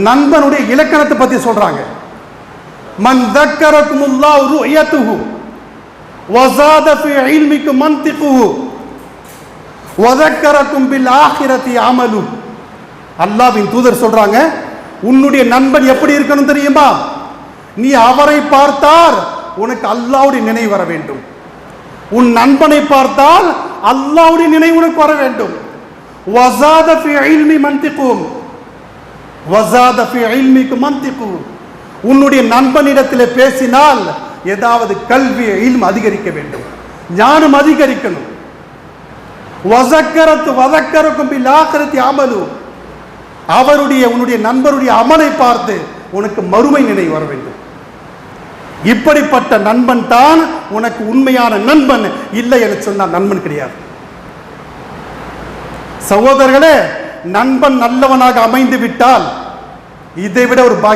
நண்பனுடைய இலக்கணத்தை பத்தி சொல்றாங்க. மன் தக்கரகுமுல்லாஹு ருயதுஹு வஸாத ஃபீ இல்மிக்கும் மன்திகுஹு வதக்கரகும் பில் ஆখিরাতি அமலு. அல்லாஹ்வின் தூதர் சொல்றாங்க, உன்னுடைய நண்பன் எப்படி இருக்கணும் தெரியுமா? நீ அவரை பார்த்தால் உனக்கு அல்லாஹ்வுடைய நினைவு வர வேண்டும். உன் நண்பனை பார்த்தால் அல்லாஹ்வுடைய நினைவு உனக்கு வர வேண்டும். வஸாத ஃபீ இல்மி மன்திகும் வஸாத ஃபீ இல்மிக்கும் மன்திகுஹு. உன்னுடைய நண்பனிடத்தில் பேசினால் ஏதாவது கல்வி இல்ம் அதிகரிக்க வேண்டும், ஞானம் அதிகரிக்கணும். வதக்கரகும் பில் ஆখিরাতি அமலு. அவருடைய உன்னுடைய நண்பருடைய அமலை பார்த்து உனக்கு மறுமை நினைவு வர வேண்டும். இப்படிப்பட்ட நண்பன் தான் உனக்கு உண்மையான நண்பன். இல்லை என்று சொன்னால் நண்பன் கிடையாது. சகோதரர்களே, நண்பன் நல்லவனாக அமைந்து விட்டால் இதை விட ஒரு பாக்கியம்